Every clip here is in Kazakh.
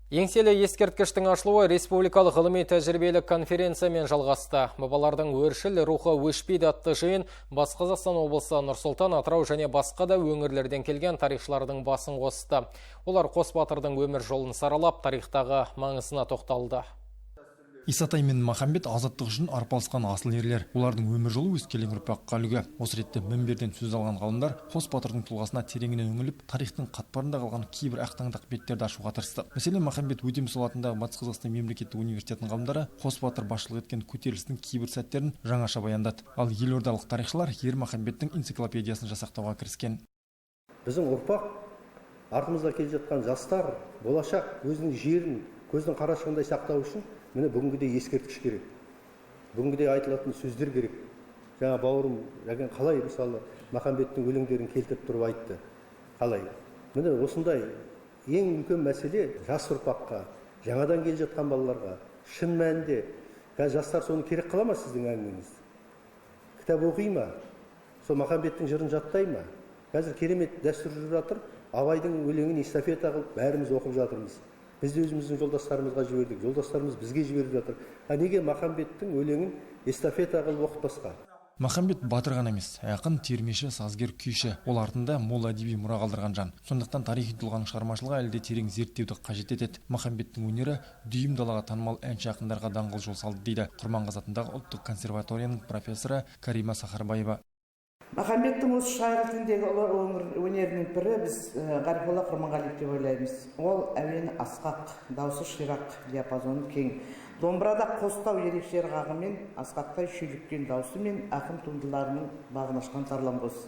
Еңселі ескерткіштің ашылуы республикалық ғылыми тәжірибелік конференциямен жалғасты. Бабалардың өршіл рухы өшпейді атты жиын Батыс Қазақстан облысы Нұр-Сұлтан, Атырау және басқа да өңірлерден келген тарихшылардың басын қосты. Олар Қос батырдың өмір жолын саралап, тарихтағы маңызына тоқталды. Исатай мен Махамбет азаттық үшін арпалысқан асыл ерлер. Олардың өмір жолы өскелең ұрпаққа үлгі. Осы ретте мінберден сөз алған ғалымдар Қос батырдың тұлғасына тереңінен үңіліп, тарихтың қатпарында қалған кейбір ақтаңдақ беттерді ашуға тырысты. Мәселен, Махамбет Өтемісұлы атындағы Батыс Қазақстан мемлекеттік университетінің ғалымдары Қос батыр басшылық еткен көтерілістің кейбір сәттерін жаңаша баяндады. Ал елордалық тарихшылар Ер Махамбеттің энциклопедиясын жасақтауға кіріскен. Біздің ұрпақ, артымызда келе жатқан жастар, болашақ өзінің жерін көздің қарашығындай сақтау үшін міне бүгінгідей ескерткіш керек. Бүгінгідей айтылатын сөздер керек. Жаңа бауырым Рәген қалай мысалы Махамбеттің өлеңдерін келтіріп тұрып айтты. Қалай? Міне осындай ең үлкен мәселе жас ұрпаққа, жаңадан келе жатқан балаларға шын мәнінде жастар соны керек қыла ма сіздің әңгімеңіз? Кітап оқи ма? Сол Махамбеттің жырын жаттай ма? Қазір керемет дәстүр жүріп жатыр. Абайдың өлеңін эстафета қылып бәріміз оқып жатырмыз. Біз де өзіміздің жолдастарымызға жібердік, жолдастарымыз бізге жіберіп жатыр. Неге Махамбеттің өлеңін эстафета қылып оқытпасқа? Махамбет батыр ғана емес, ақын, термеші, сазгер, күйші. Ол артында мол әдеби мұра қалдырған жан. Сондықтан тарихи тұлғаның шығармашылығы әлде терең зерттеуді қажет етеді. Махамбеттің өнері дүйім далаға танымал әнші ақындарға даңғыл жол салды дейді Құрманғазы атындағы ұлттық консерваторияның профессоры Карима Сахарбаева. Махамбеттің осы шағыр тіліндегі ұлы өнерінің бірі біз Ғарифолла Құрманғалиев деп ойлаймыз. Ол әуені асқақ, даусы ширақ, диапазоны кең. Домбырада қостау ерекше ырғағымен, асқақтай шүйліккен даусы мен ақын туындыларының бағын ашқан тарланғоз.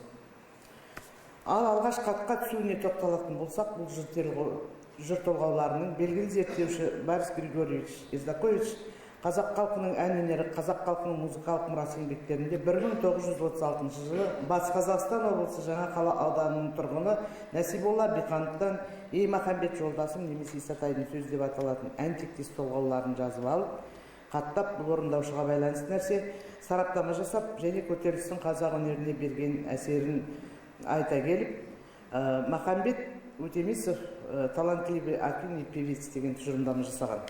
Ал алғаш қатқа түсуіне тоқталатын болсақ, бұл жыр толғауларының белгілі зерттеуші Борис Григорьевич Издакович қазақ халқының ән өнері, қазақ халқының музыкалық мұрасы еңбектерінде 1936 жылы Батыс Қазақстан облысы Жаңақала ауданының тұрғыны Нәсиболла Бихановтан «Ей Махамбет жолдасым» немесе Исатайдың сөзі деп аталатын ән тектес толғауларын жазып алып, қаттап бұл орындаушыға байланысты нәрсе сараптама жасап, және көтерілістің қазақ өнеріне берген әсерін айта келіп, Махамбет Өтемісов талантливый акин и певец деген тұжырымдама жасаған.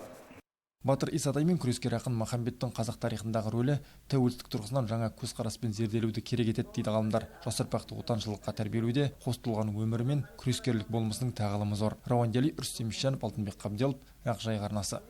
Батыр Исатай мен күрескер ақын Махамбеттің қазақ тарихындағы рөлі тәуелсіздік тұрғысынан жаңа көзқараспен зерделеуді керек етеді дейді ғалымдар. Жас ұрпақты отаншылдыққа тәрбиелеуде қос тұлғаның өмірі мен күрескерлік болмысының тағылымы зор. Рауан Дели, Рүстем Ишанов, Алтынбек Қабделов, Ақжайық арнасы.